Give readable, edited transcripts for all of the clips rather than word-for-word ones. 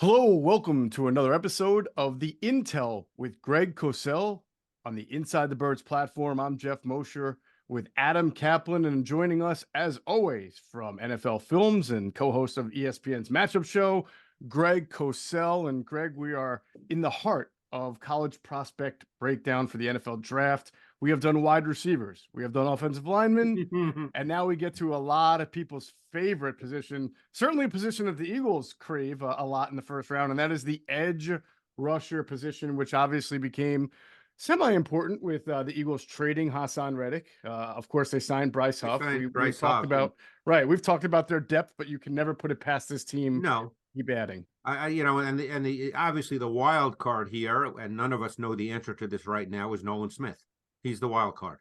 Hello, welcome to another episode of the Intel with Greg Cosell on the Inside the Birds platform. I'm Jeff Mosher with Adam Kaplan, and joining us as always from NFL Films and co-host of ESPN's Matchup Show, Greg Cosell. And Greg, we are in the heart of college prospect breakdown for the NFL draft. We have done wide receivers, we have done offensive linemen, and now we get to a lot of people's favorite position, certainly a position that the Eagles crave a lot in the first round, and that is the edge rusher position, which obviously became semi-important with the Eagles trading Hassan Reddick. Of course, they signed Bryce Huff. We've talked about we've talked about their depth, but you can never put it past this team. No, keep adding. and the obviously the wild card here, and none of us know the answer to this right now, is Nolan Smith. He's the wild card.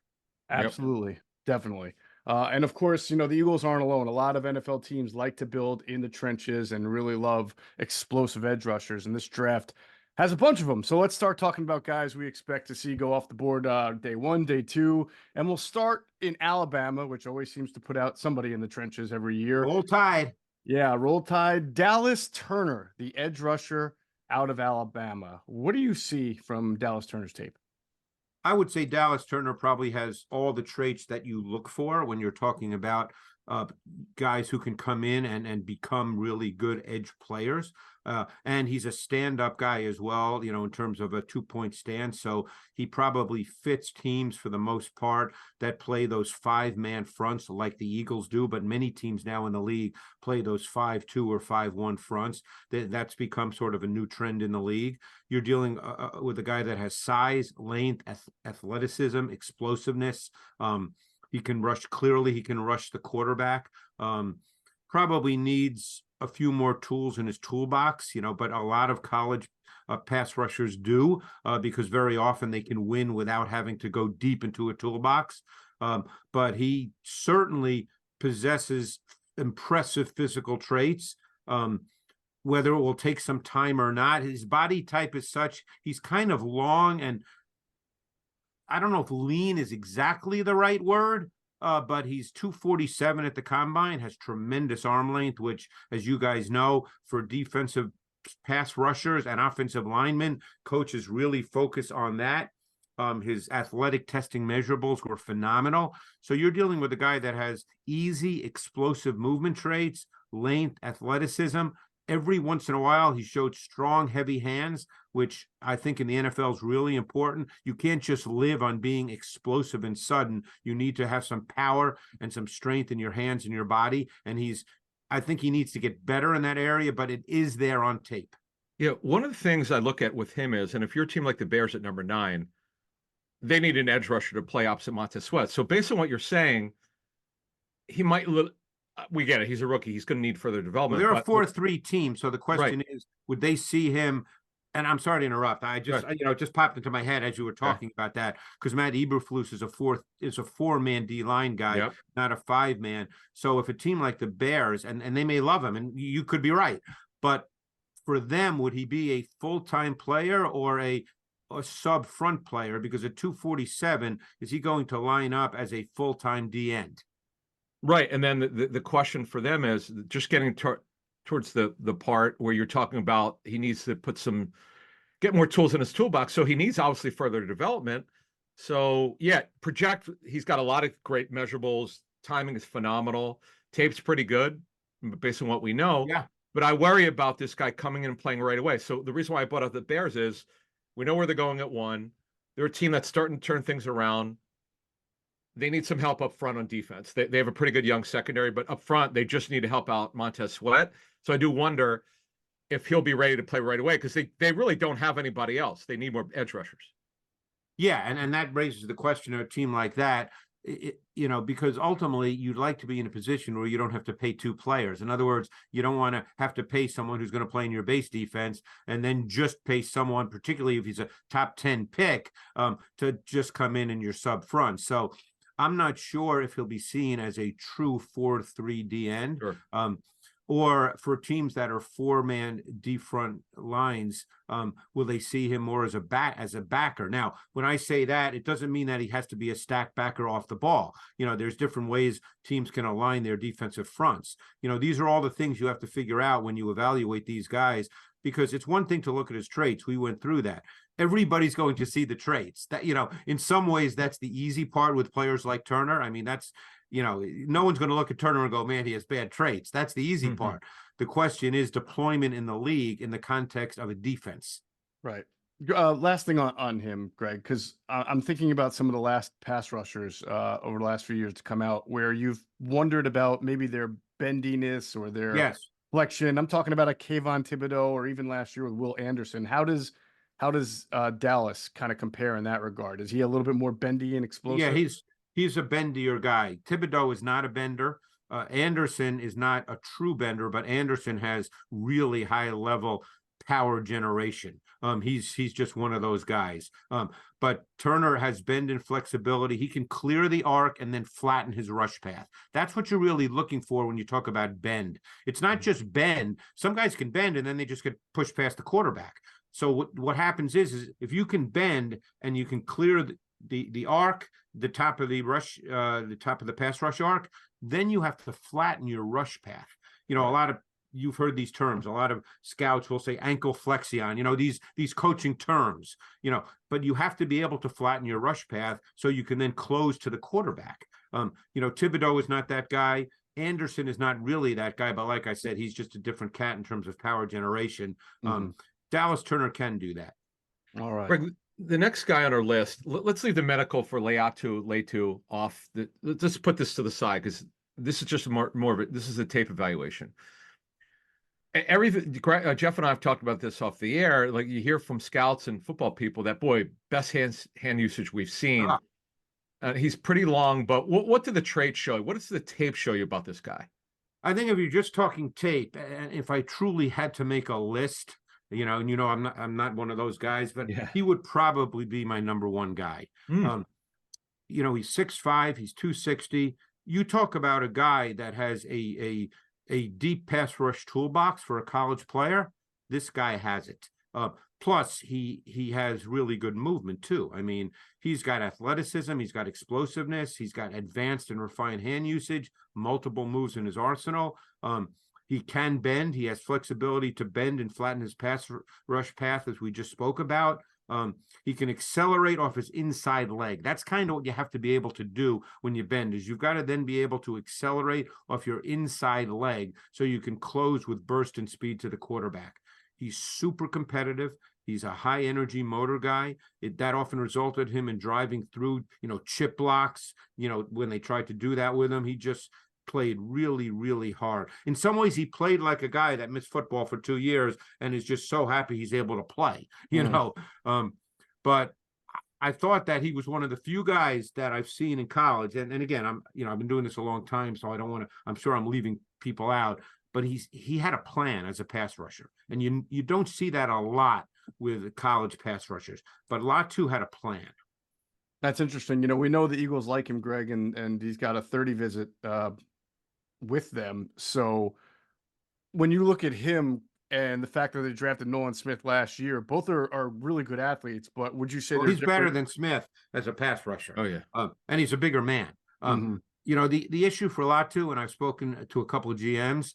Absolutely, definitely. And of course, the Eagles aren't alone. A lot of NFL teams like to build in the trenches and really love explosive edge rushers. And this draft has a bunch of them. So let's start talking about guys we expect to see go off the board day one, day two. And we'll start in Alabama, which always seems to put out somebody in the trenches every year. Roll Tide. Yeah, Roll Tide. Dallas Turner, the edge rusher out of Alabama. What do you see from Dallas Turner's tape? I would say Dallas Turner probably has all the traits that you look for when you're talking about guys who can come in and become really good edge players. And he's a stand-up guy as well, in terms of a 2-point stand. So he probably fits teams for the most part that play those 5-man fronts like the Eagles do. But many teams now in the league play those 5-2 or 5-1 fronts. That's become sort of a new trend in the league. You're dealing with a guy that has size, length, athleticism, explosiveness. He can rush clearly. He can rush the quarterback. Probably needs a few more tools in his toolbox, but a lot of college pass rushers do because very often they can win without having to go deep into a toolbox. But he certainly possesses impressive physical traits. Whether it will take some time or not, his body type is such, he's kind of long, and I don't know if lean is exactly the right word, but he's 247 at the combine, has tremendous arm length, which, as you guys know, for defensive pass rushers and offensive linemen, coaches really focus on that. His athletic testing measurables were phenomenal. So you're dealing with a guy that has easy, explosive movement traits, length, athleticism. Every once in a while, he showed strong, heavy hands, which I think in the NFL is really important. You can't just live on being explosive and sudden. You need to have some power and some strength in your hands and your body. And I think he needs to get better in that area, but it is there on tape. Yeah, one of the things I look at with him is, and if you're a team like the Bears at number 9, they need an edge rusher to play opposite Montez Sweat. So based on what you're saying, he might we get it. He's a rookie. He's going to need further development. Well, they're a 4-3 team. So the question is, would they see him? And I'm sorry to interrupt. I just, it just popped into my head as you were talking about that, because Matt Eberflus is a 4-man D-line guy, not a 5-man. So if a team like the Bears, and they may love him, and you could be right, but for them, would he be a full-time player or a sub-front player? Because at 247, is he going to line up as a full-time D-end? Right. And then the question for them is just getting towards the part where you're talking about he needs to get more tools in his toolbox. So he needs obviously further development. So yeah, he's got a lot of great measurables. Timing is phenomenal. Tape's pretty good based on what we know. Yeah. But I worry about this guy coming in and playing right away. So the reason why I brought up the Bears is we know where they're going at 1. They're a team that's starting to turn things around. They need some help up front on defense. They have a pretty good young secondary, but up front, they just need to help out Montez Sweat. So I do wonder if he'll be ready to play right away, because they really don't have anybody else. They need more edge rushers. Yeah, and that raises the question of a team like that, because ultimately you'd like to be in a position where you don't have to pay 2 players. In other words, you don't want to have to pay someone who's going to play in your base defense and then just pay someone, particularly if he's a top 10 pick, to just come in your sub front. So I'm not sure if he'll be seen as a true 4-3 D end. Sure. Or for teams that are 4-man D front lines, will they see him more as a backer? Now, when I say that, it doesn't mean that he has to be a stack backer off the ball. There's different ways teams can align their defensive fronts. These are all the things you have to figure out when you evaluate these guys. because it's one thing to look at his traits. We went through that. Everybody's going to see the traits that, in some ways that's the easy part with players like Turner. I mean, that's, no one's going to look at Turner and go, man, he has bad traits. That's the easy part. The question is deployment in the league in the context of a defense. Right. Last thing on him, Greg, because I'm thinking about some of the last pass rushers over the last few years to come out where you've wondered about maybe their bendiness or their flexion. I'm talking about a Kayvon Thibodeau or even last year with Will Anderson. How does Dallas kind of compare in that regard? Is he a little bit more bendy and explosive? Yeah, he's a bendier guy. Thibodeau is not a bender. Anderson is not a true bender, but Anderson has really high level power generation. He's just one of those guys. But Turner has bend and flexibility. He can clear the arc and then flatten his rush path. That's what you're really looking for when you talk about bend. It's not just bend. Some guys can bend and then they just get pushed past the quarterback. So what happens is if you can bend and you can clear the arc, the top of the rush, the top of the pass rush arc, then you have to flatten your rush path. A lot of, you've heard these terms. A lot of scouts will say ankle flexion, these coaching terms, but you have to be able to flatten your rush path so you can then close to the quarterback. Thibodeau is not that guy. Anderson is not really that guy, but like I said, he's just a different cat in terms of power generation. Dallas Turner can do that. All right. Greg, the next guy on our list, let's leave the medical for Laiatu off. Let's put this to the side because this is just more of it. This is a tape evaluation. Everything Jeff and I have talked about this off the air. Like you hear from scouts and football people that best hand usage we've seen. He's pretty long, but what did the traits show you? What does the tape show you about this guy? I think if you're just talking tape, and if I truly had to make a list, I'm not one of those guys, but he would probably be my number one guy. He's 6'5", he's 260. You talk about a guy that has a deep pass rush toolbox for a college player. This guy has it. Plus, he has really good movement too. I mean, he's got athleticism, he's got explosiveness, he's got advanced and refined hand usage, multiple moves in his arsenal. He can bend. He has flexibility to bend and flatten his pass rush path, as we just spoke about. He can accelerate off his inside leg. That's kind of what you have to be able to do when you bend, is you've got to then be able to accelerate off your inside leg so you can close with burst and speed to the quarterback. He's super competitive. He's a high energy motor guy. That often resulted him in driving through, chip blocks, when they tried to do that with him. He just played really, really hard. In some ways, he played like a guy that missed football for 2 years and is just so happy he's able to play, but I thought that he was one of the few guys that I've seen in college. And again, I've been doing this a long time, so I don't want to, I'm sure I'm leaving people out, but he had a plan as a pass rusher. And you don't see that a lot with college pass rushers, but Latu had a plan. That's interesting. We know the Eagles like him, Greg, and he's got a 30 visit with them. So when you look at him and the fact that they drafted Nolan Smith last year, both are really good athletes, but would you say he's better than Smith as a pass rusher? Oh yeah. And he's a bigger man. The issue for Latu, and I've spoken to a couple of GMs,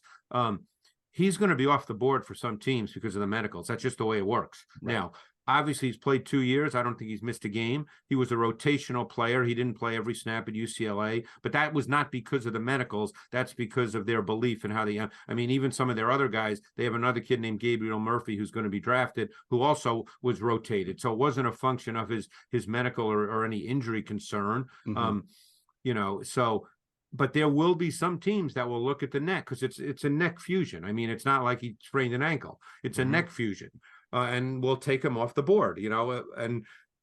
he's going to be off the board for some teams because of the medicals. That's just the way it works. Right. Now, obviously, he's played 2 years. I don't think he's missed a game. He was a rotational player. He didn't play every snap at UCLA, but that was not because of the medicals. That's because of their belief in how they, even some of their other guys, they have another kid named Gabriel Murphy who's going to be drafted, who also was rotated. So it wasn't a function of his medical or any injury concern. But there will be some teams that will look at the neck because it's a neck fusion. It's not like he sprained an ankle. It's a neck fusion. And we'll take him off the board,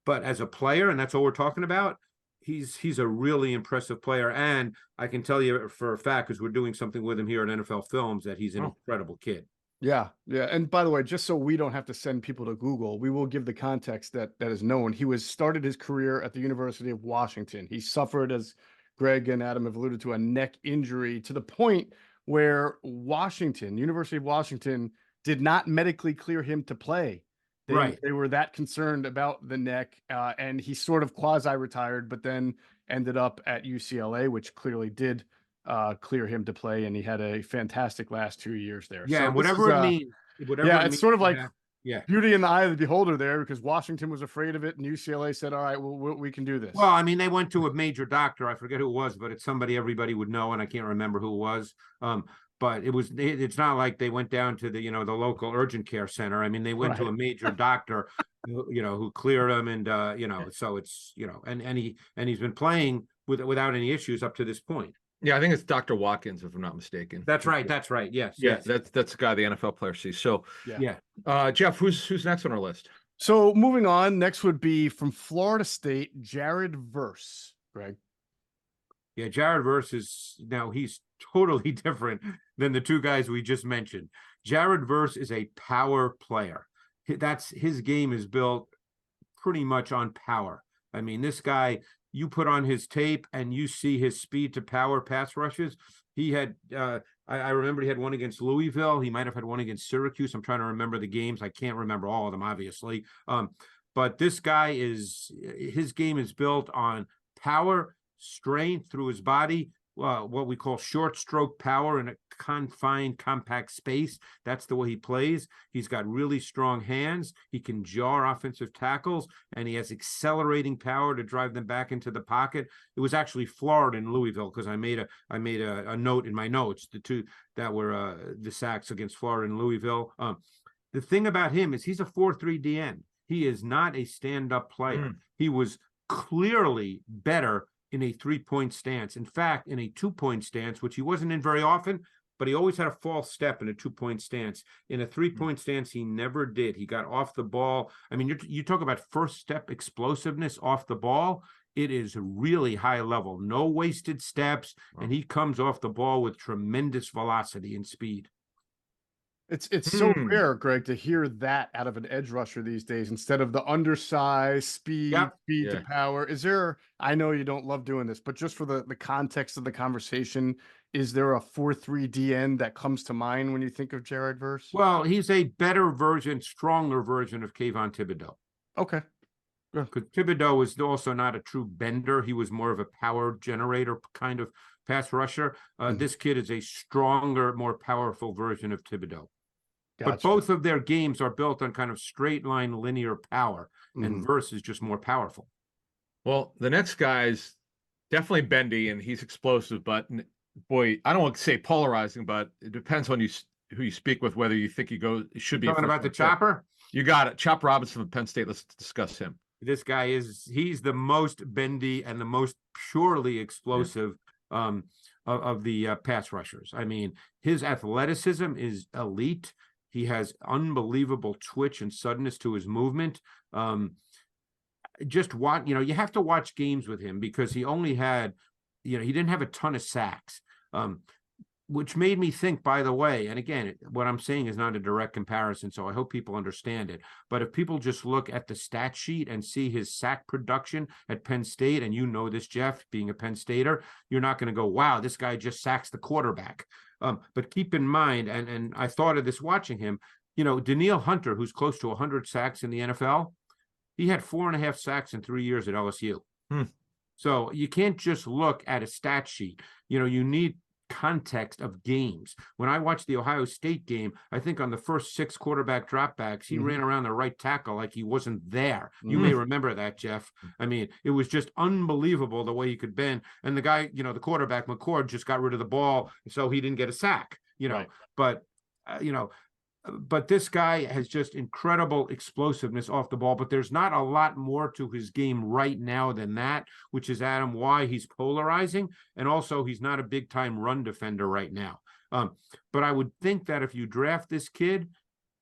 but as a player, and that's all we're talking about, he's a really impressive player. And I can tell you for a fact, because we're doing something with him here at NFL Films, that he's an incredible kid. Yeah. And by the way, just so we don't have to send people to Google, we will give the context that is known. He started his career at the University of Washington. He suffered, as Greg and Adam have alluded to, a neck injury to the point where University of Washington, did not medically clear him to play. They were that concerned about the neck, and he sort of quasi-retired, but then ended up at UCLA, which clearly did clear him to play, and he had a fantastic last 2 years there. Yeah, so whatever it means. whatever. Yeah, it it's means sort of to like have- yeah. beauty in the eye of the beholder there, because Washington was afraid of it and UCLA said, all right, well, we can do this. Well, I mean, they went to a major doctor. I forget who it was, but it's somebody everybody would know, and I can't remember who it was. But it's not like they went down to the local urgent care center. I mean, they went to a major doctor, who cleared them, and so it's and he's been playing without any issues up to this point. Yeah, I think it's Dr. Watkins, if I'm not mistaken. That's right. That's right. Yes. Yeah, Yes. that's the guy the NFL player sees. So, Yeah. Jeff, who's next on our list? So moving on, next would be from Florida State, Jared Verse. Greg. Yeah, Jared Verse he's totally different than the two guys we just mentioned. Jared Verse is a power player. His game is built pretty much on power. I mean, this guy, you put on his tape and you see his speed to power pass rushes. He had, I remember he had one against Louisville. He might have had one against Syracuse. I'm trying to remember the games. I can't remember all of them, obviously. But this guy his game is built on power, strength through his body, what we call short stroke power in a confined, compact space. That's the way he plays. He's got really strong hands. He can jar offensive tackles, and he has accelerating power to drive them back into the pocket. It was actually Florida and Louisville, because I made a note in my notes, the two that were the sacks against Florida and Louisville. The thing about him is he's a 4-3 DN. He is not a stand-up player. He was clearly better in a 3-point stance. In fact, in a 2-point stance, which he wasn't in very often, but he always had a false step in a 2-point stance. In a 3-point stance, he never did. He got off the ball. I mean, you talk about first step explosiveness off the ball. It is really high level, no wasted steps, and he comes off the ball with tremendous velocity and speed. It's so rare, Greg, to hear that out of an edge rusher these days, instead of the undersized speed to power. Is there, I know you don't love doing this, but just for the context of the conversation, is there a 4-3 DN that comes to mind when you think of Jared Verse? Well, he's a better version, stronger version of Kayvon Thibodeau. Okay. Because Thibodeau was also not a true bender. He was more of a power generator kind of pass rusher. This kid is a stronger, more powerful version of Thibodeau. Gotcha. But both of their games are built on kind of straight line linear power, and Verse is just more powerful. Well, the next guy's definitely bendy and he's explosive, but boy, I don't want to say polarizing, but it depends on who you speak with, whether you think he should be talking about the chopper. You got it. Chop Robinson from Penn State. Let's discuss him. This guy he's the most bendy and the most purely explosive of the pass rushers. I mean, his athleticism is elite. He has unbelievable twitch and suddenness to his movement. Just watch, you have to watch games with him, because he only had, he didn't have a ton of sacks, which made me think, by the way, and again, what I'm saying is not a direct comparison, so I hope people understand it. But if people just look at the stat sheet and see his sack production at Penn State, and you know this, Jeff, being a Penn Stater, you're not going to go, wow, this guy just sacks the quarterback. But keep in mind, and I thought of this watching him, Danielle Hunter, who's close to 100 sacks in the NFL, he had 4.5 sacks in 3 years at LSU. So you can't just look at a stat sheet. You need context of games. When I watched the Ohio State game, I think on the first 6 quarterback dropbacks, he ran around the right tackle like he wasn't there. You may remember that, Jeff. I mean, it was just unbelievable the way he could bend. And the guy, the quarterback, McCord, just got rid of the ball, so he didn't get a sack, Right. But this guy has just incredible explosiveness off the ball, but there's not a lot more to his game right now than that, which is, Adam, why he's polarizing. And also, he's not a big time run defender right now. But I would think that if you draft this kid,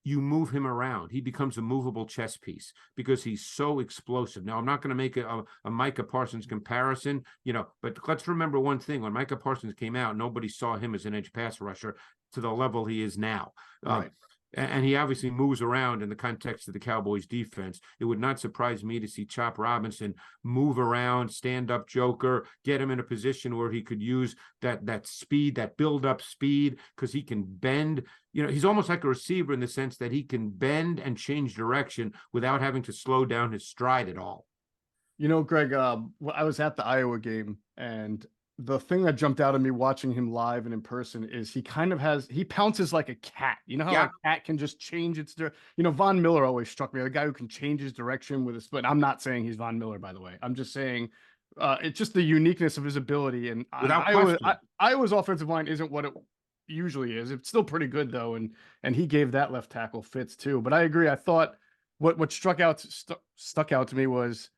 you move him around. He becomes a movable chess piece because he's so explosive. Now, I'm not going to make a Micah Parsons comparison, but let's remember one thing. When Micah Parsons came out, nobody saw him as an edge pass rusher to the level he is now. Right. And he obviously moves around in the context of the Cowboys defense. It would not surprise me to see Chop Robinson move around, stand up joker, get him in a position where he could use that speed, that build up speed, because he can bend. He's almost like a receiver in the sense that he can bend and change direction without having to slow down his stride at all. Greg, I was at the Iowa game, and the thing that jumped out at me watching him live and in person is he pounces like a cat. You know how Yeah. a cat can just change its Von Miller always struck me, the guy who can change his direction with a split. I'm not saying he's Von Miller, by the way. I'm just saying it's just the uniqueness of his ability. And Without question. Iowa's offensive line isn't what it usually is. It's still pretty good though, and he gave that left tackle fits too. But I agree. I thought what stuck out to me was,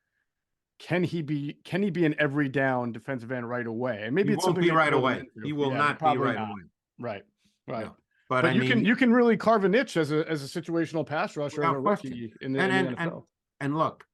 can he be an every down defensive end right away? And maybe He it's won't something be right away. He will not be right away. Right. No. But I mean, you can really carve a niche as a situational pass rusher as a without rookie question. in the NFL. And look,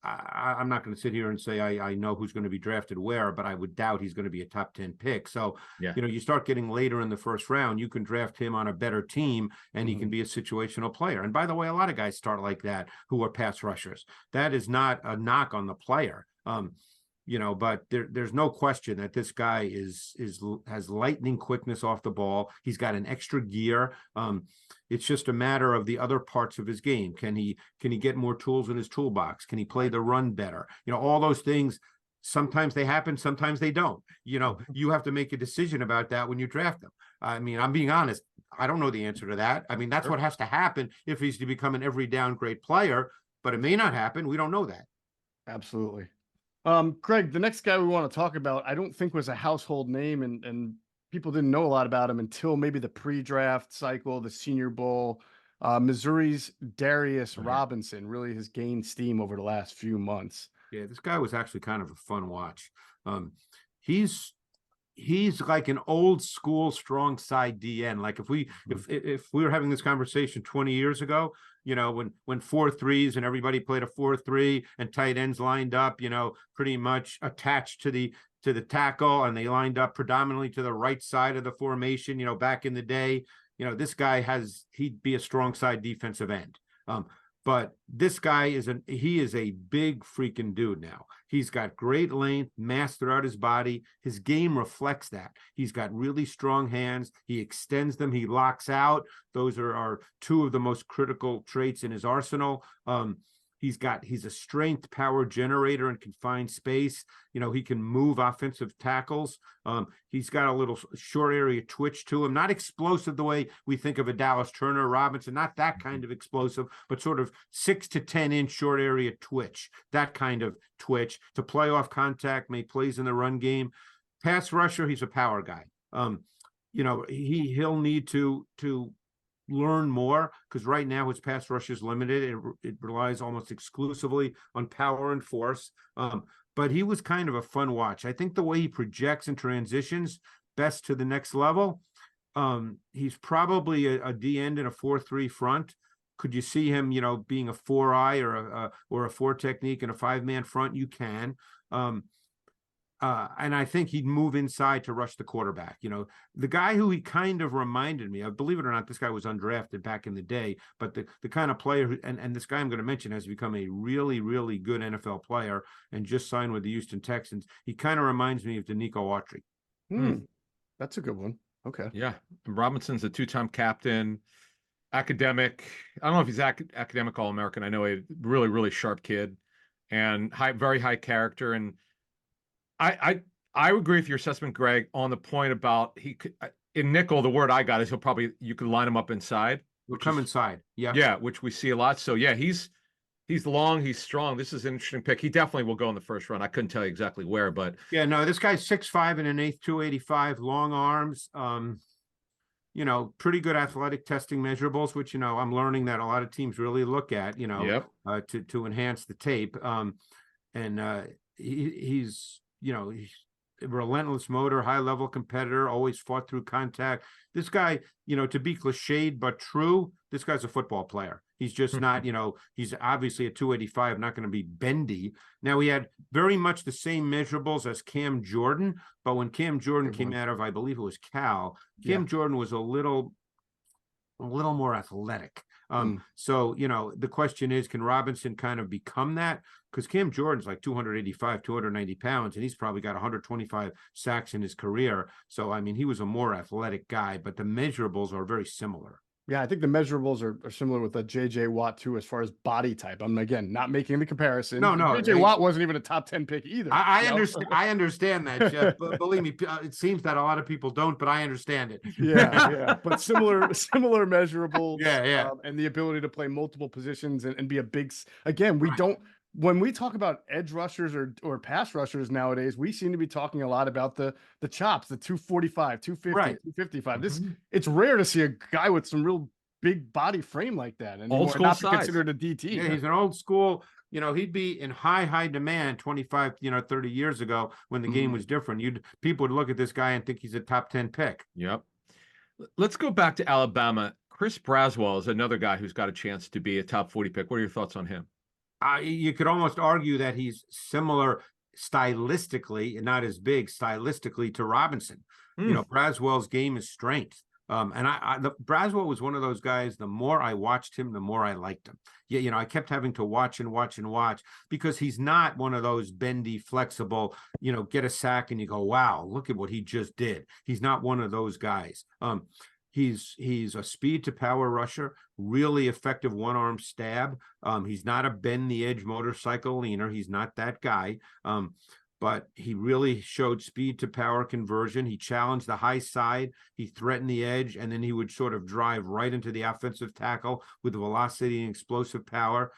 I'm not going to sit here and say I know who's going to be drafted where, but I would doubt he's going to be a top 10 pick. So, Yeah. You start getting later in the first round, you can draft him on a better team and he can be a situational player. And by the way, a lot of guys start like that who are pass rushers. That is not a knock on the player. But there's no question that this guy has lightning quickness off the ball. He's got an extra gear. It's just a matter of the other parts of his game. Can he get more tools in his toolbox? Can he play the run better? All those things. Sometimes they happen, sometimes they don't. You have to make a decision about that when you draft them. I mean, I'm being honest. I don't know the answer to that. I mean, that's what has to happen if he's to become an every down great player, but it may not happen. We don't know that. Absolutely. Greg, the next guy we want to talk about, I don't think was a household name, and people didn't know a lot about him until maybe the pre-draft cycle, the Senior Bowl. Missouri's Darius Robinson really has gained steam over the last few months. Yeah, this guy was actually kind of a fun watch. He's like an old school strong side DN. Like if we were having this conversation 20 years ago, when 4-3s and everybody played a 4-3 and tight ends lined up, pretty much attached to the tackle, and they lined up predominantly to the right side of the formation, back in the day, this guy he'd be a strong side defensive end. But this guy is a big freaking dude now. He's got great length, mass throughout his body. His game reflects that. He's got really strong hands. He extends them. He locks out. Those are two of the most critical traits in his arsenal. He's a strength power generator in confined space. He can move offensive tackles. He's got a little short area twitch to him, not explosive the way we think of a Dallas Turner Robinson, not that kind of explosive, but sort of 6 to 10 inch short area twitch, that kind of twitch to play off contact, make plays in the run game. Pass rusher, he's a power guy. He'll need to learn more, because right now his pass rush is limited. It relies almost exclusively on power and force. But he was kind of a fun watch. I think the way he projects and transitions best to the next level. He's probably a D end in a 4-3 front. Could you see him, being a 4-eye or a 4 technique in a 5-man front? You can. And I think he'd move inside to rush the quarterback. The guy who he kind of reminded me of, believe it or not, this guy was undrafted back in the day, but the kind of player who, and this guy I'm going to mention has become a really, really good NFL player and just signed with the Houston Texans. He kind of reminds me of Danico Autry. That's a good one. Okay. Yeah. And Robinson's a 2-time captain, academic. I don't know if he's academic All-American. I know a really, really sharp kid and very high character. And I agree with your assessment, Greg, on the point about he could in nickel. The word I got is you could line him up inside. Inside. Yeah. Yeah. Which we see a lot. So yeah, he's long, he's strong. This is an interesting pick. He definitely will go in the first round. I couldn't tell you exactly where, but yeah, no, this guy's 6'5" and an 1/8, 285, long arms. Pretty good athletic testing measurables, which, I'm learning that a lot of teams really look at, to enhance the tape. He's a relentless motor, high level competitor, always fought through contact. This guy, to be cliched but true, this guy's a football player. He's just not, he's obviously a 285, not going to be bendy. Now, he had very much the same measurables as Cam Jordan, but when Cam Jordan came out of, I believe it was Cal, Cam Jordan was a little more athletic. So, the question is, can Robinson kind of become that? Because Cam Jordan's like 285, 290 pounds, and he's probably got 125 sacks in his career. So, I mean, he was a more athletic guy, but the measurables are very similar. Yeah, I think the measurables are similar with the JJ Watt too, as far as body type. I'm again not making the comparison. No, JJ Watt wasn't even a top 10 pick either. I you know? understand. I understand that, Jeff. But believe me, it seems that a lot of people don't, but I understand it. Yeah. But similar measurables. Yeah. And the ability to play multiple positions and be a big. Again, we Right. don't. When we talk about edge rushers or pass rushers nowadays, we seem to be talking a lot about the chops, the 245, 250, Right. 255. Mhm. It's rare to see a guy with some real big body frame like that anymore. Old school not be size. considered a DT. Yeah, he's an old school. He'd be in high demand 25, 30 years ago when the game was different. People would look at this guy and think he's a top 10 pick. Yep. Let's go back to Alabama. Chris Braswell is another guy who's got a chance to be a top 40 pick. What are your thoughts on him? You could almost argue that he's similar stylistically, and not as big stylistically, to Robinson. Braswell's game is strength. Braswell was one of those guys. The more I watched him, the more I liked him. Yeah, I kept having to watch because he's not one of those bendy, flexible. Get a sack and you go, wow, look at what he just did. He's not one of those guys. He's a speed to power rusher, really effective one-arm stab. He's not a bend the edge motorcycle leaner. He's not that guy. But he really showed speed to power conversion. He challenged the high side. He threatened the edge, and then he would sort of drive right into the offensive tackle with velocity and explosive power.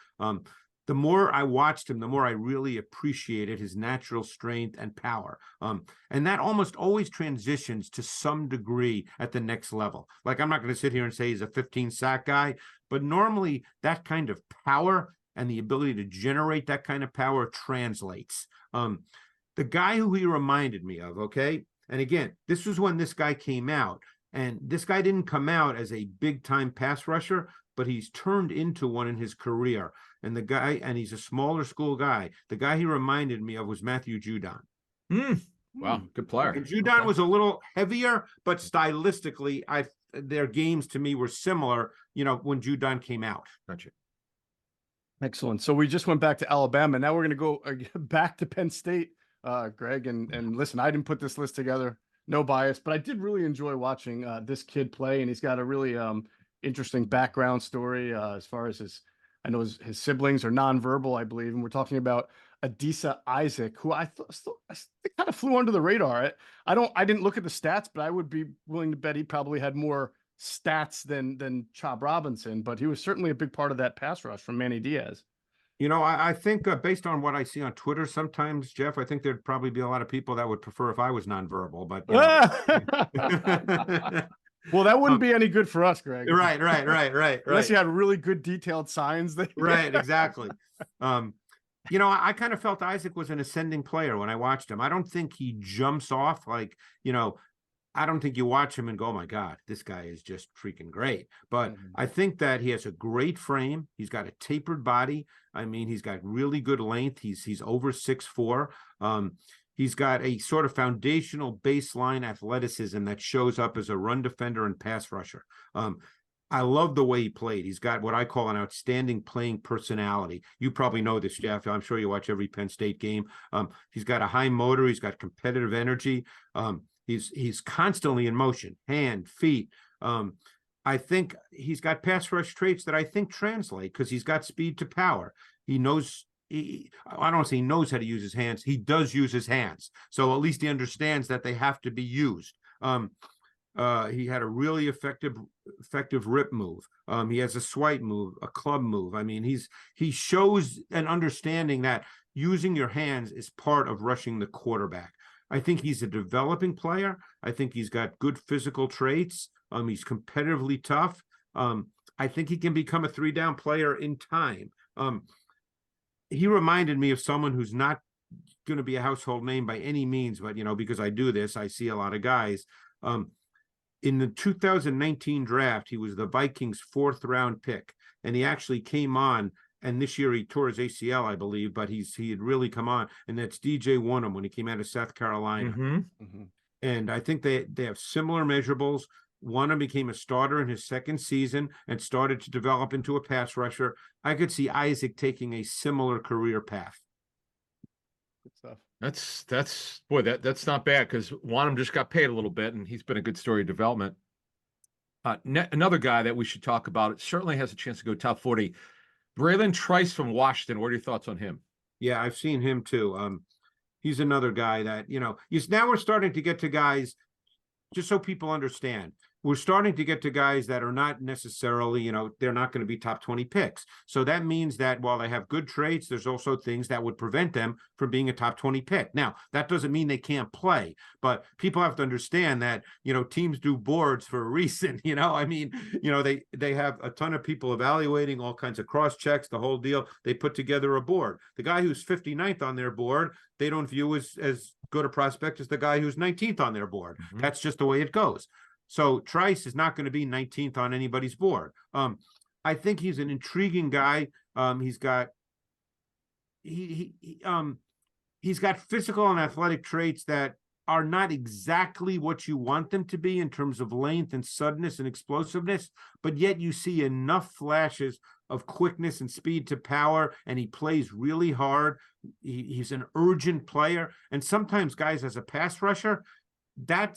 The more I watched him, the more I really appreciated his natural strength and power. And that almost always transitions to some degree at the next level. Like, I'm not going to sit here and say he's a 15 sack guy, but normally that kind of power and the ability to generate that kind of power translates. The guy who he reminded me of, okay? And again, this was when this guy came out. And this guy didn't come out as a big-time pass rusher, but he's turned into one in his career. And he's a smaller school guy. The guy he reminded me of was Matthew Judon. Wow, good player. And Judon was a little heavier, but stylistically, their games to me were similar, when Judon came out. Gotcha. Excellent. So we just went back to Alabama. Now we're going to go back to Penn State, Greg. And listen, I didn't put this list together, no bias, but I did really enjoy watching this kid play. And he's got a really interesting background story as far as I know his siblings are nonverbal, I believe. And we're talking about Adisa Isaac, who I kind of flew under the radar. I didn't look at the stats, but I would be willing to bet he probably had more stats than Chop Robinson, but he was certainly a big part of that pass rush from Manny Diaz. I think based on what I see on Twitter sometimes, Jeff, I think there'd probably be a lot of people that would prefer if I was nonverbal, but well, that wouldn't be any good for us, Greg. Right. Unless you had really good detailed signs. Right, exactly. I kind of felt Isaac was an ascending player when I watched him. I don't think he jumps off like, I don't think you watch him and go, oh my God, this guy is just freaking great. But I think that he has a great frame. He's got a tapered body. I mean, he's got really good length. He's over 6'4". He's got a sort of foundational baseline athleticism that shows up as a run defender and pass rusher. I love the way he played. He's got what I call an outstanding playing personality. You probably know this, Jeff. I'm sure you watch every Penn State game. He's got a high motor. He's got competitive energy. He's constantly in motion, hand, feet. I think he's got pass rush traits that I think translate because he's got speed to power. He knows. I don't say he knows how to use his hands. He does use his hands. So at least he understands that they have to be used. He had a really effective rip move. He has a swipe move, a club move. I mean, he shows an understanding that using your hands is part of rushing the quarterback. I think he's a developing player. I think he's got good physical traits. He's competitively tough. I think he can become a 3-down player in time. He reminded me of someone who's not going to be a household name by any means, but, because I do this, I see a lot of guys. In the 2019 draft, he was the Vikings' 4th round pick, and he actually came on. And this year he tore his ACL, I believe, but he had really come on. And that's DJ Wonnum when he came out of South Carolina. And I think they have similar measurables. Wonnum became a starter in his 2nd season and started to develop into a pass rusher. I could see Isaac taking a similar career path. Good stuff. That's not bad because Wonnum just got paid a little bit, and he's been a good story of development. Another guy that we should talk about, it certainly has a chance to go top 40. Braylon Trice from Washington. What are your thoughts on him? Yeah, I've seen him too. He's another guy that, now we're starting to get to guys, just so people understand, we're starting to get to guys that are not necessarily, they're not going to be top 20 picks. So that means that while they have good traits, there's also things that would prevent them from being a top 20 pick. Now, that doesn't mean they can't play, but people have to understand that, teams do boards for a reason. They have a ton of people evaluating all kinds of cross checks, the whole deal. They put together a board. The guy who's 59th on their board, they don't view as good a prospect as the guy who's 19th on their board. Mm-hmm. That's just the way it goes. So Trice is not going to be 19th on anybody's board. I think he's an intriguing guy. He's got physical and athletic traits that are not exactly what you want them to be in terms of length and suddenness and explosiveness, but yet you see enough flashes of quickness and speed to power, and he plays really hard. He's an urgent player, and sometimes guys as a pass rusher, that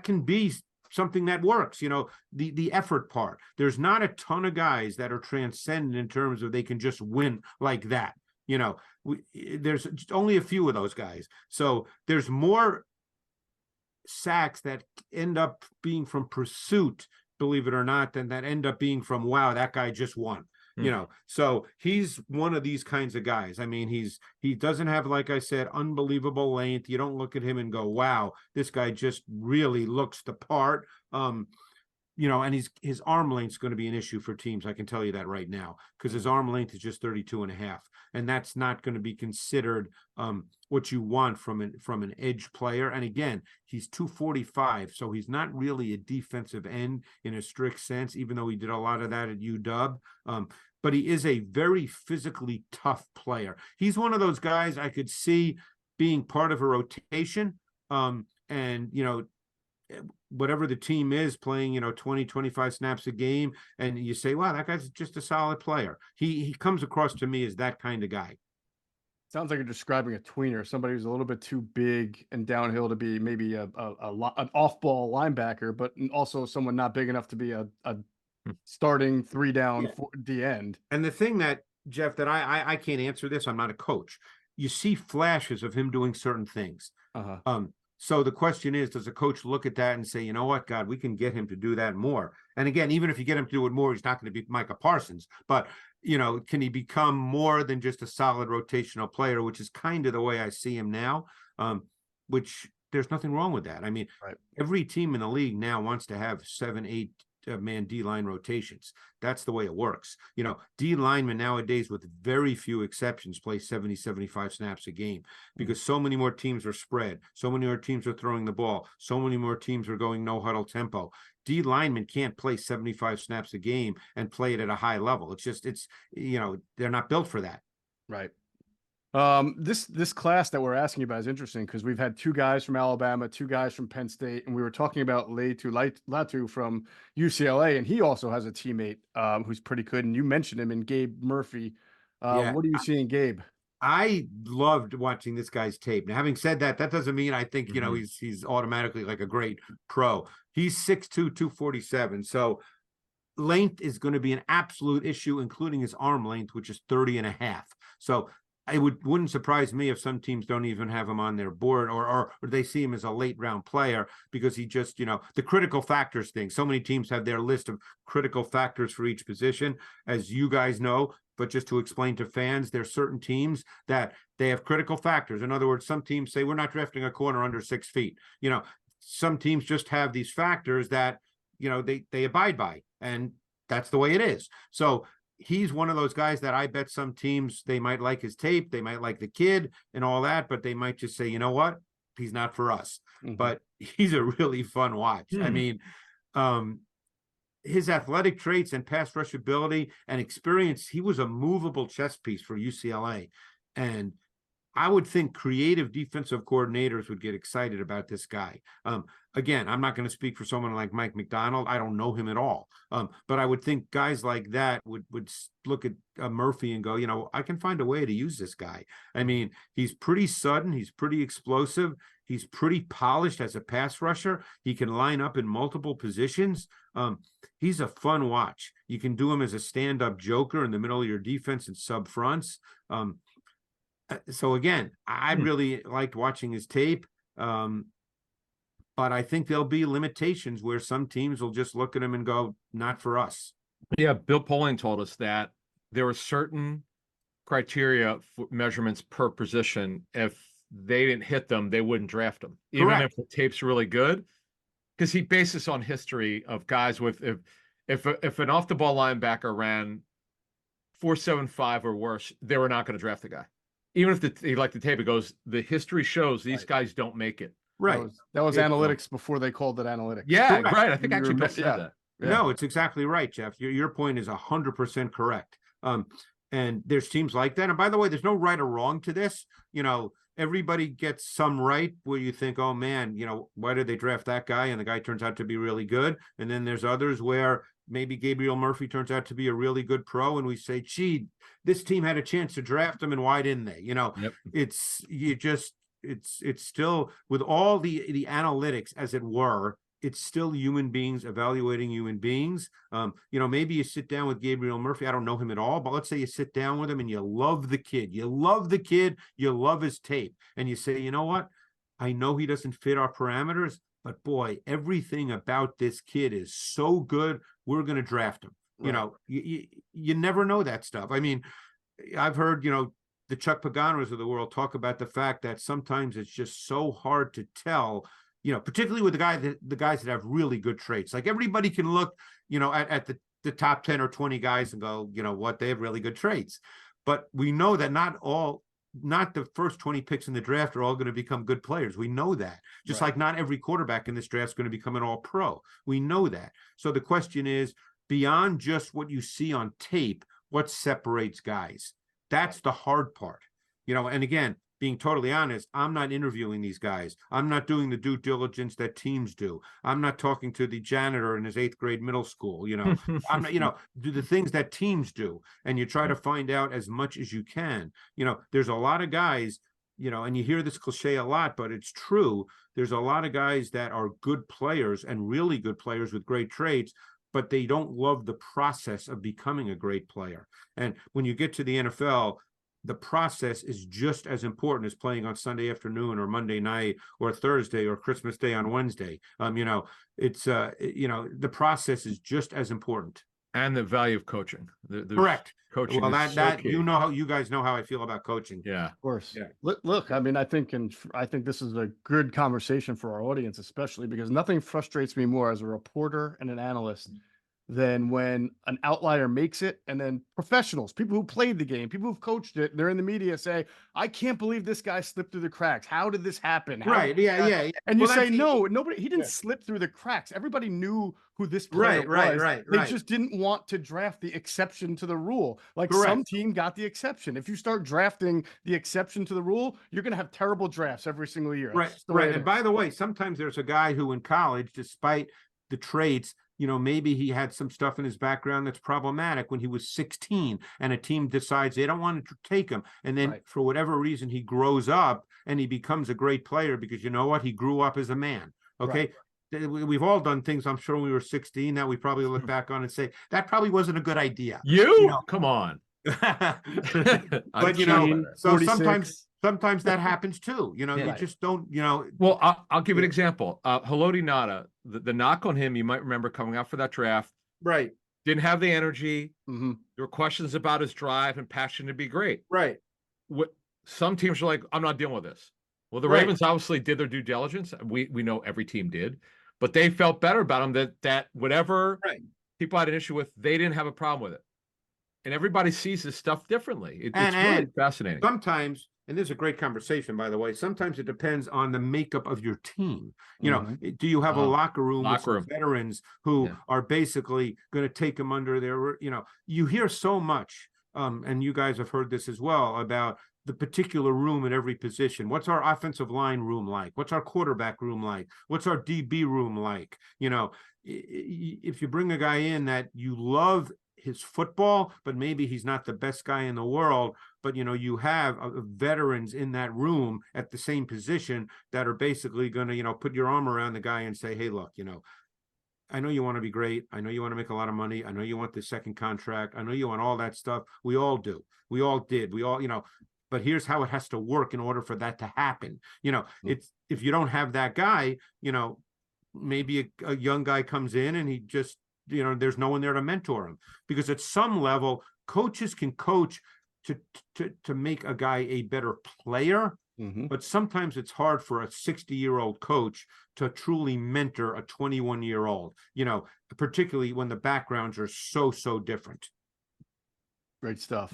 can be something that works, the effort part. There's not a ton of guys that are transcendent in terms of they can just win like that. There's only a few of those guys. So there's more sacks that end up being from pursuit, believe it or not, than that end up being from, wow, that guy just won. So he's one of these kinds of guys. I mean, he doesn't have, like I said, unbelievable length. You don't look at him and go, wow, this guy just really looks the part. And his arm length is going to be an issue for teams. I can tell you that right now, because his arm length is just 32.5. And that's not going to be considered what you want from an edge player. And again, he's 245, so he's not really a defensive end in a strict sense, even though he did a lot of that at UW. But he is a very physically tough player. He's one of those guys I could see being part of a rotation. Whatever the team is playing, 20, 25 snaps a game, and you say, wow, that guy's just a solid player. He comes across to me as that kind of guy. Sounds like you're describing a tweener, somebody who's a little bit too big and downhill to be maybe an off-ball linebacker, but also someone not big enough to be a starting 3 down for the end. And the thing that, Jeff, that I can't answer this, I'm not a coach. You see flashes of him doing certain things. So the question is, does a coach look at that and say, you know what, God, we can get him to do that more? And again, even if you get him to do it more, he's not going to be Micah Parsons. But, can he become more than just a solid rotational player, which is kind of the way I see him now, which there's nothing wrong with that. I mean, Every team in the league now wants to have 7, 8 man D-line rotations. That's the way it works. D linemen nowadays, with very few exceptions, play 70, 75 snaps a game because so many more teams are spread. So many more teams are throwing the ball. So many more teams are going no huddle tempo. D linemen can't play 75 snaps a game and play it at a high level. They're not built for that. Right. This class that we're asking you about is interesting because we've had 2 guys from Alabama, 2 guys from Penn State, and we were talking about Latu from UCLA, and he also has a teammate who's pretty good. And you mentioned him in Gabe Murphy. What do you see in Gabe? I loved watching this guy's tape. Now, having said that, that doesn't mean I think he's automatically like a great pro. He's 6'2", 247. So length is going to be an absolute issue, including his arm length, which is 30.5. So it wouldn't surprise me if some teams don't even have him on their board or they see him as a late round player because he just, the critical factors thing. So many teams have their list of critical factors for each position, as you guys know. But just to explain to fans, there's certain teams that they have critical factors. In other words, some teams say we're not drafting a corner under 6 feet. Some teams just have these factors that, they abide by, and that's the way it is. So he's one of those guys that I bet some teams, they might like his tape, they might like the kid and all that, but they might just say, you know what, he's not for us. But he's a really fun watch. I mean, his athletic traits and pass rush ability and experience, he was a movable chess piece for UCLA. And I would think creative defensive coordinators would get excited about this guy. Again, I'm not going to speak for someone like Mike McDonald. I don't know him at all. But I would think guys like that would look at Murphy and go, I can find a way to use this guy. I mean, he's pretty sudden. He's pretty explosive. He's pretty polished as a pass rusher. He can line up in multiple positions. He's a fun watch. You can do him as a stand-up joker in the middle of your defense and sub fronts. So again, I really liked watching his tape. But I think there'll be limitations where some teams will just look at him and go, not for us. Yeah, Bill Polian told us that there were certain criteria for measurements per position. If they didn't hit them, they wouldn't draft them, even Correct. if the tape's really good. Because he bases on history of guys with if an off the ball linebacker ran 4.75 or worse, they were not going to draft the guy. Even if he liked the tape, it goes, the history shows these guys don't make it. Right. That was analytics before they called it analytics. Yeah, Correct. right. I think You actually Bill remember- said yeah. that. Yeah. No, it's exactly right, Jeff. Your point is 100% correct. And there's teams like that. And by the way, there's no right or wrong to this. You know, everybody gets some right where you think, oh man, you know, why did they draft that guy? And the guy turns out to be really good. And then there's others where maybe Gabriel Murphy turns out to be a really good pro. And we say, gee, this team had a chance to draft him and why didn't they? You know, it's still with all the analytics, as it were, it's still human beings evaluating human beings. You know, maybe you sit down with Gabriel Murphy. I don't know him at all, but let's say you sit down with him and you love the kid. You love the kid. You love his tape. And you say, you know what? I know he doesn't fit our parameters, but boy, everything about this kid is so good. We're going to draft him. Right. You know, you never know that stuff. I mean, I've heard, you know, the Chuck Paganos of the world talk about the fact that sometimes it's just so hard to tell, you know, particularly with the guys that have really good traits. Like everybody can look, you know, at the top 10 or 20 guys and go, you know what, they have really good traits. But we know that not the first 20 picks in the draft are all going to become good players. We know that. Just like not every quarterback in this draft is going to become an all-pro. We know that. So the question is, beyond just what you see on tape, what separates guys? That's the hard part. You know, and again, being totally honest, I'm not interviewing these guys. I'm not doing the due diligence that teams do. I'm not talking to the janitor in his 8th grade middle school. You know, I'm not, you know, do the things that teams do. And you try to find out as much as you can. You know, there's a lot of guys, you know, and you hear this cliche a lot, but it's true. There's a lot of guys that are good players and really good players with great traits, but they don't love the process of becoming a great player. And when you get to the NFL, the process is just as important as playing on Sunday afternoon or Monday night or Thursday or Christmas Day on Wednesday. You know, it's you know, the process is just as important. And the value of coaching. Correct. Coaching. Well, that you know how you guys know how I feel about coaching. Yeah, of course. Yeah. Look, I mean, I think this is a good conversation for our audience, especially because nothing frustrates me more as a reporter and an analyst than when an outlier makes it, and then professionals, people who played the game, people who've coached it, they're in the media say, I can't believe this guy slipped through the cracks. How did this happen? Right. Yeah. And you say, no, nobody, he didn't slip through the cracks. Everybody knew who this player was. Right. They just didn't want to draft the exception to the rule. Like some team got the exception. If you start drafting the exception to the rule, you're going to have terrible drafts every single year. Right. And by the way, sometimes there's a guy who in college, despite the traits, you know, maybe he had some stuff in his background that's problematic when he was 16 and a team decides they don't want to take him. And then for whatever reason, he grows up and he becomes a great player because you know what? He grew up as a man. Okay. Right. We've all done things, I'm sure, when we were 16 that we probably look back on and say, that probably wasn't a good idea. You know? Come on. But, you know, so 46. Sometimes that happens too. You know, you just don't, you know. Well, I'll give you an example. Haloti Ngata, the knock on him, you might remember coming out for that draft. Right. Didn't have the energy. Mm-hmm. There were questions about his drive and passion to be great. Right. Some teams are like, I'm not dealing with this. Well, the Ravens obviously did their due diligence. We know every team did, but they felt better about him that whatever people had an issue with, they didn't have a problem with it. And everybody sees this stuff differently. It's really fascinating. Sometimes, and this is a great conversation, by the way, sometimes it depends on the makeup of your team. You know, do you have a locker room with some veterans who are basically going to take them under their, you know, you hear so much, and you guys have heard this as well, about the particular room at every position. What's our offensive line room like? What's our quarterback room like? What's our DB room like? You know, if you bring a guy in that you love his football, but maybe he's not the best guy in the world. But, you have veterans in that room at the same position that are basically going to, put your arm around the guy and say, hey, look, I know you want to be great. I know you want to make a lot of money. I know you want the second contract. I know you want all that stuff. We all do. We all did. We all, but here's how it has to work in order for that to happen. It's, if you don't have that guy, maybe a young guy comes in and he just, there's no one there to mentor him, because at some level, coaches can coach to make a guy a better player. But sometimes it's hard for a 60-year-old coach to truly mentor a 21-year-old, particularly when the backgrounds are so different. Great stuff.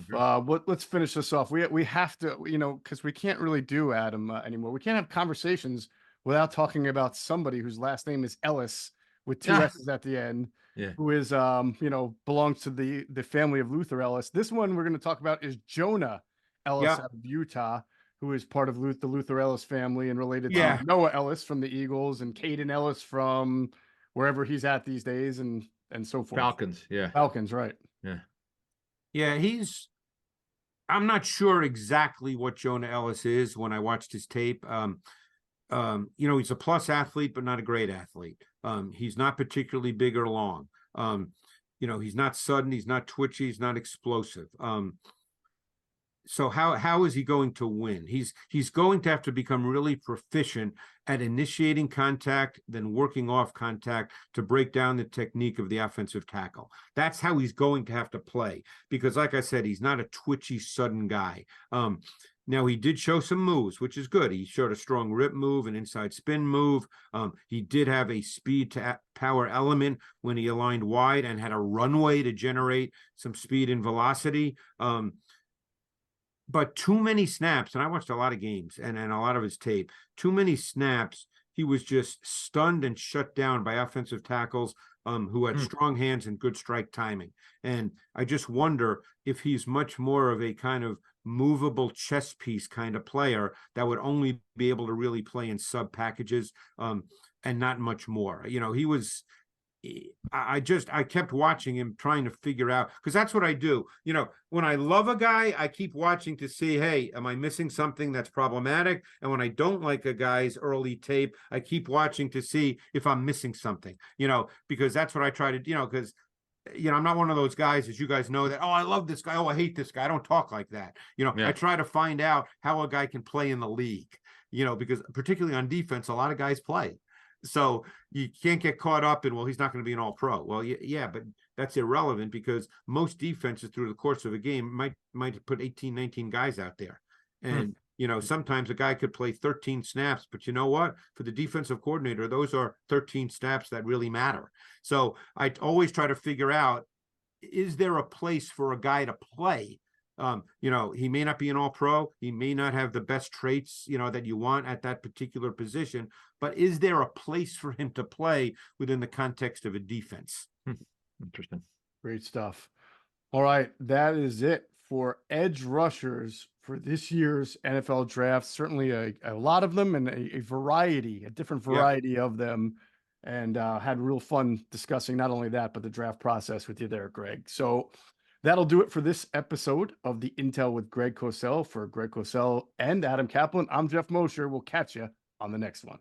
Let's finish this off. We have to, because we can't really do Adam anymore. We can't have conversations without talking about somebody whose last name is Ellis with two S's at the end. Yeah. Who is, belongs to the family of Luther Ellis. This one we're going to talk about is Jonah Ellis out of Utah, who is part of the Luther Ellis family and related to Noah Ellis from the Eagles and Caden Ellis from wherever he's at these days and so forth. Falcons. Yeah. Falcons. Right. Yeah. Yeah. I'm not sure exactly what Jonah Ellis is when I watched his tape. He's a plus athlete, but not a great athlete. He's not particularly big or long. He's not sudden. He's not twitchy. He's not explosive. So how is he going to win? He's going to have to become really proficient at initiating contact, then working off contact to break down the technique of the offensive tackle. That's how he's going to have to play, because like I said, he's not a twitchy, sudden guy. Now, he did show some moves, which is good. He showed a strong rip move, an inside spin move. He did have a speed to power element when he aligned wide and had a runway to generate some speed and velocity. But too many snaps, and I watched a lot of games and a lot of his tape, too many snaps, he was just stunned and shut down by offensive tackles who had strong hands and good strike timing. And I just wonder if he's much more of a kind of movable chess piece kind of player that would only be able to really play in sub packages and not much more. I kept watching him, trying to figure out, because that's what I do. When I love a guy, I keep watching to see, hey, am I missing something that's problematic? And when I don't like a guy's early tape, I keep watching to see if I'm missing something, because that's what I try to do, because I'm not one of those guys, as you guys know, that, oh, I love this guy, oh, I hate this guy. I don't talk like that. I try to find out how a guy can play in the league, because particularly on defense, a lot of guys play. So you can't get caught up in, well, he's not going to be an all-pro. Well, yeah, but that's irrelevant, because most defenses through the course of a game might put 18, 19 guys out there. And, sometimes a guy could play 13 snaps, but you know what? For the defensive coordinator, those are 13 snaps that really matter. So I always try to figure out, is there a place for a guy to play? He may not be an all-pro. He may not have the best traits, that you want at that particular position, but is there a place for him to play within the context of a defense? Interesting. Great stuff. All right. That is it for edge rushers for this year's NFL draft. Certainly a lot of them and a different variety of them. And had real fun discussing not only that, but the draft process with you there, Greg. So that'll do it for this episode of the Intel with Greg Cosell. For Greg Cosell and Adam Kaplan, I'm Jeff Mosher. We'll catch you on the next one.